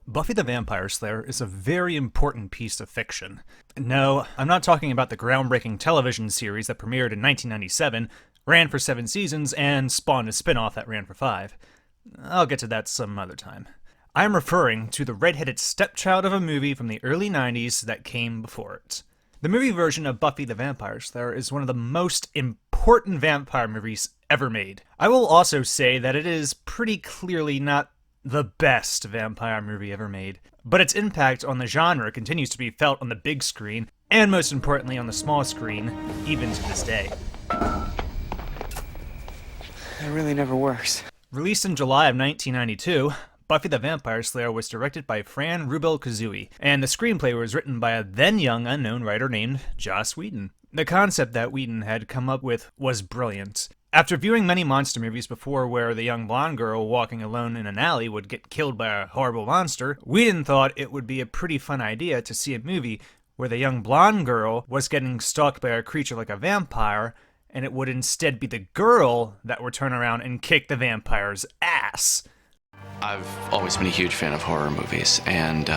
Buffy the Vampire Slayer is a very important piece of fiction. No, I'm not talking about the groundbreaking television series that premiered in 1997, ran for 7 seasons, and spawned a spin-off that ran for 5. I'll get to that some other time. I'm referring to the red-headed stepchild of a movie from the early 90s that came before it. The movie version of Buffy the Vampire Slayer is one of the most important vampire movies ever made. I will also say that it is pretty clearly not the best vampire movie ever made, but its impact on the genre continues to be felt on the big screen, and most importantly on the small screen, even to this day. It really never works. Released in July of 1992, Buffy the Vampire Slayer was directed by Fran Rubel Kuzui, and the screenplay was written by a then-young unknown writer named Joss Whedon. The concept that Whedon had come up with was brilliant. After viewing many monster movies before where the young blonde girl walking alone in an alley would get killed by a horrible monster, Whedon thought it would be a pretty fun idea to see a movie where the young blonde girl was getting stalked by a creature like a vampire, and it would instead be the girl that would turn around and kick the vampire's ass. I've always been a huge fan of horror movies, and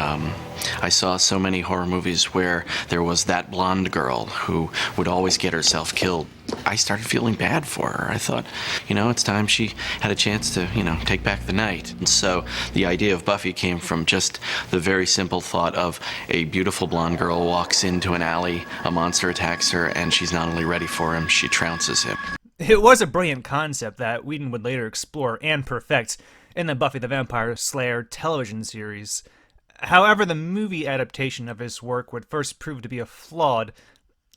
I saw so many horror movies where there was that blonde girl who would always get herself killed. I started feeling bad for her. I thought, it's time she had a chance to, take back the night. And so the idea of Buffy came from just the very simple thought of a beautiful blonde girl walks into an alley, a monster attacks her, and she's not only ready for him, she trounces him. It was a brilliant concept that Whedon would later explore and perfect in the Buffy the Vampire Slayer television series. However, the movie adaptation of his work would first prove to be a flawed,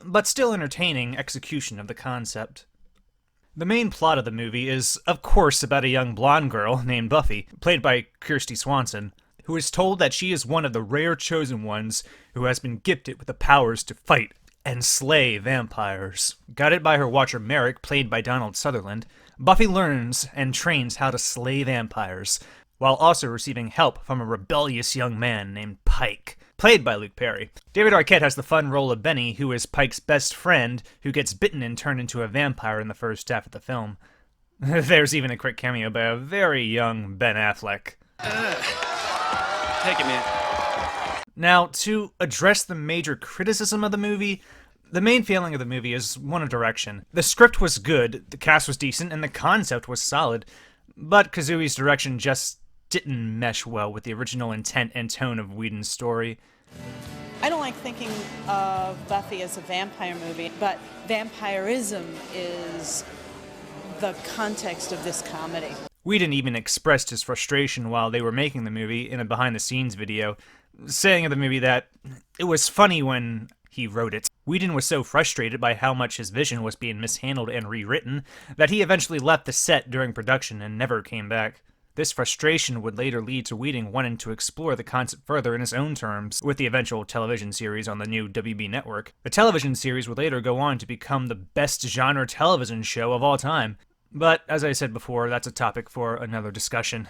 but still entertaining execution of the concept. The main plot of the movie is, of course, about a young blonde girl named Buffy, played by Kirsty Swanson, who is told that she is one of the rare chosen ones who has been gifted with the powers to fight and slay vampires. Guided by her watcher Merrick, played by Donald Sutherland, Buffy learns and trains how to slay vampires, while also receiving help from a rebellious young man named Pike, played by Luke Perry. David Arquette has the fun role of Benny, who is Pike's best friend, who gets bitten and turned into a vampire in the first half of the film. There's even a quick cameo by a very young Ben Affleck. Take it, man. Now, to address the major criticism of the movie, the main failing of the movie is one of direction. The script was good, the cast was decent, and the concept was solid, but Kazui's direction just didn't mesh well with the original intent and tone of Whedon's story. I don't like thinking of Buffy as a vampire movie, but vampirism is the context of this comedy. Whedon even expressed his frustration while they were making the movie in a behind-the-scenes video, saying of the movie that it was funny when he wrote it. Whedon was so frustrated by how much his vision was being mishandled and rewritten that he eventually left the set during production and never came back. This frustration would later lead to Whedon wanting to explore the concept further in his own terms with the eventual television series on the new WB network. The television series would later go on to become the best genre television show of all time. But, as I said before, that's a topic for another discussion.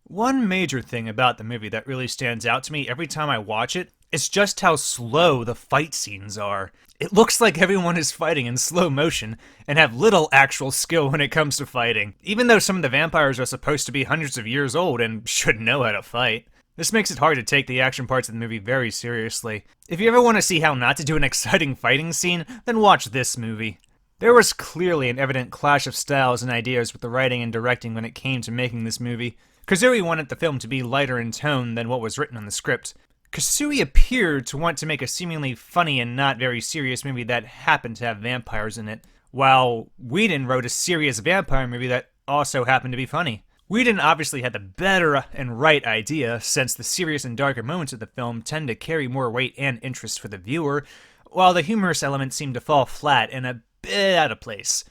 One major thing about the movie that really stands out to me every time I watch it is just how slow the fight scenes are. It looks like everyone is fighting in slow motion and have little actual skill when it comes to fighting, even though some of the vampires are supposed to be hundreds of years old and should know how to fight. This makes it hard to take the action parts of the movie very seriously. If you ever want to see how not to do an exciting fighting scene, then watch this movie. There was clearly an evident clash of styles and ideas with the writing and directing when it came to making this movie. Kazui wanted the film to be lighter in tone than what was written in the script. Kasui appeared to want to make a seemingly funny and not very serious movie that happened to have vampires in it, while Whedon wrote a serious vampire movie that also happened to be funny. Whedon obviously had the better and right idea, since the serious and darker moments of the film tend to carry more weight and interest for the viewer, while the humorous elements seem to fall flat and a bit out of place.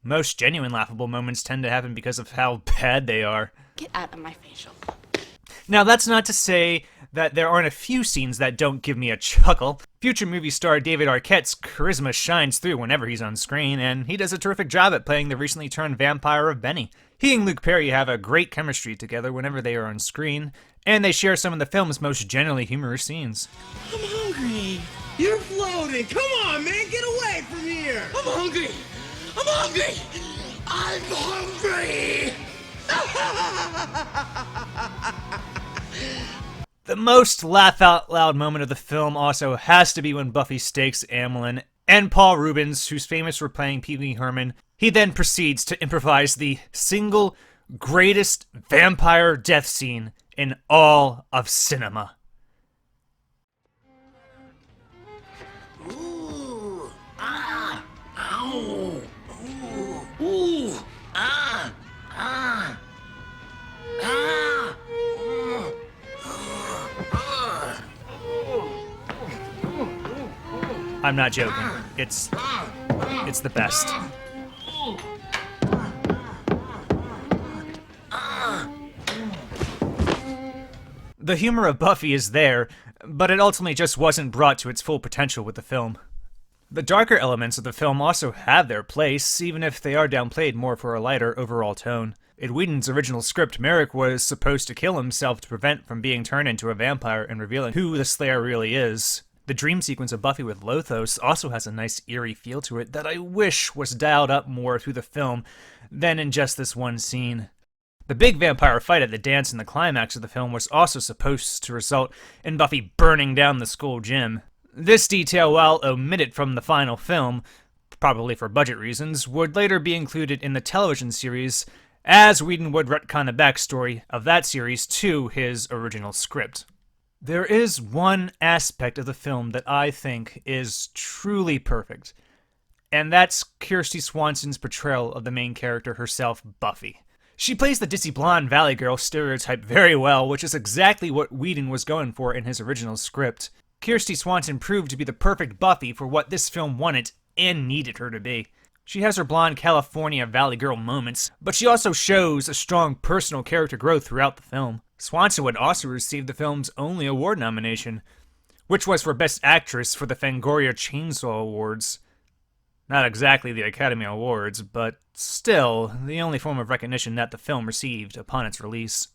Most genuine laughable moments tend to happen because of how bad they are. Get out of my facial. Now, that's not to say that there aren't a few scenes that don't give me a chuckle. Future movie star David Arquette's charisma shines through whenever he's on screen, and he does a terrific job at playing the recently turned vampire of Benny. He and Luke Perry have a great chemistry together whenever they are on screen, and they share some of the film's most genuinely humorous scenes. I'm hungry. You're floating. Come on, man. Get away from here. I'm hungry. I'm hungry. I'm hungry. The most laugh-out-loud moment of the film also has to be when Buffy stakes Amelin and Paul Reubens, who's famous for playing Pee Wee Herman. He then proceeds to improvise the single greatest vampire death scene in all of cinema. Ooh, ah, ow, ooh, ah, ah, ah. I'm not joking. It's the best. The humor of Buffy is there, but it ultimately just wasn't brought to its full potential with the film. The darker elements of the film also have their place, even if they are downplayed more for a lighter overall tone. In Whedon's original script, Merrick was supposed to kill himself to prevent from being turned into a vampire and revealing who the Slayer really is. The dream sequence of Buffy with Lothos also has a nice eerie feel to it that I wish was dialed up more through the film than in just this one scene. The big vampire fight at the dance in the climax of the film was also supposed to result in Buffy burning down the school gym. This detail, while omitted from the final film, probably for budget reasons, would later be included in the television series, as Whedon would retcon the backstory of that series to his original script. There is one aspect of the film that I think is truly perfect, and that's Kirsty Swanson's portrayal of the main character herself, Buffy. She plays the ditzy blonde valley girl stereotype very well, which is exactly what Whedon was going for in his original script. Kirsty Swanson proved to be the perfect Buffy for what this film wanted and needed her to be. She has her blonde California valley girl moments, but she also shows a strong personal character growth throughout the film. Swanson would also receive the film's only award nomination, which was for Best Actress for the Fangoria Chainsaw Awards. Not exactly the Academy Awards, but still the only form of recognition that the film received upon its release.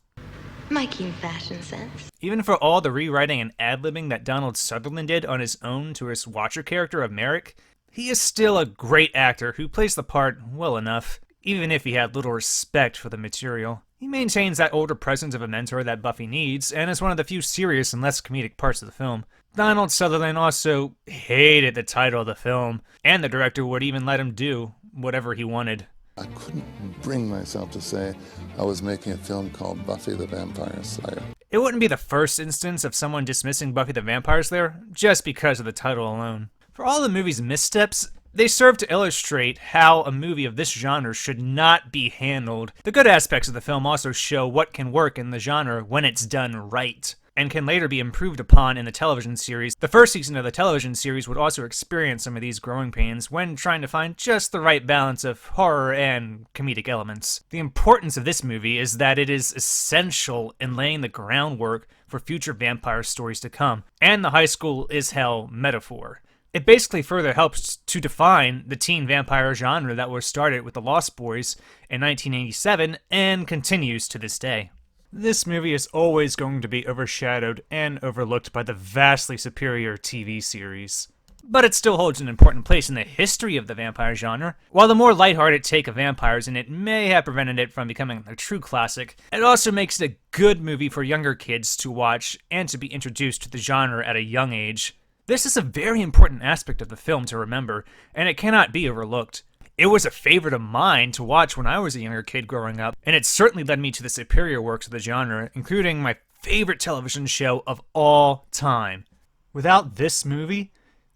My keen fashion sense. Even for all the rewriting and ad-libbing that Donald Sutherland did on his own to his Watcher character of Merrick, he is still a great actor who plays the part well enough, even if he had little respect for the material. He maintains that older presence of a mentor that Buffy needs, and is one of the few serious and less comedic parts of the film. Donald Sutherland also hated the title of the film, and the director would even let him do whatever he wanted. I couldn't bring myself to say I was making a film called Buffy the Vampire Slayer. It wouldn't be the first instance of someone dismissing Buffy the Vampire Slayer just because of the title alone. For all the movie's missteps, they serve to illustrate how a movie of this genre should not be handled. The good aspects of the film also show what can work in the genre when it's done right, and can later be improved upon in the television series. The first season of the television series would also experience some of these growing pains when trying to find just the right balance of horror and comedic elements. The importance of this movie is that it is essential in laying the groundwork for future vampire stories to come, and the high school is hell metaphor. It basically further helps to define the teen vampire genre that was started with The Lost Boys in 1987 and continues to this day. This movie is always going to be overshadowed and overlooked by the vastly superior TV series. But it still holds an important place in the history of the vampire genre. While the more lighthearted take of vampires in it may have prevented it from becoming a true classic, it also makes it a good movie for younger kids to watch and to be introduced to the genre at a young age. This is a very important aspect of the film to remember, and it cannot be overlooked. It was a favorite of mine to watch when I was a younger kid growing up, and it certainly led me to the superior works of the genre, including my favorite television show of all time. Without this movie,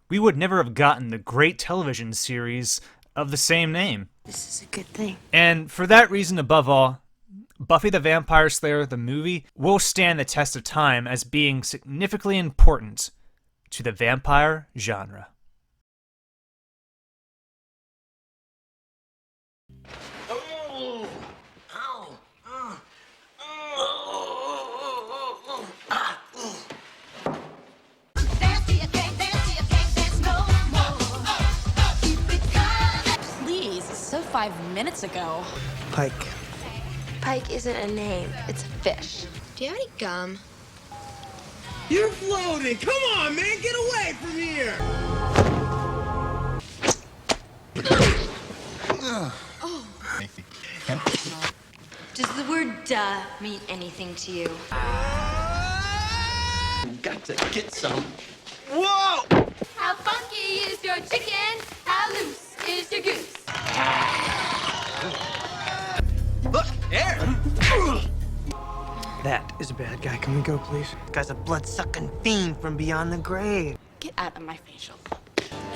we would never have gotten the great television series of the same name. This is a good thing. And for that reason above all, Buffy the Vampire Slayer, the movie, will stand the test of time as being significantly important to the vampire genre. Please, it's so 5 minutes ago. Pike. Pike isn't a name, it's a fish. Do you have any gum? You're floating! Come on, man! Get away from here! Does the word duh mean anything to you? got to get some. Whoa! How funky is your chicken? How loose is your goose? Look, there! That is a bad guy. Can we go, please? Guy's a blood-sucking fiend from beyond the grave. Get out of my facial.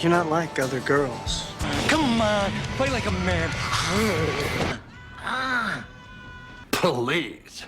You're not like other girls. Come on, play like a man. Please.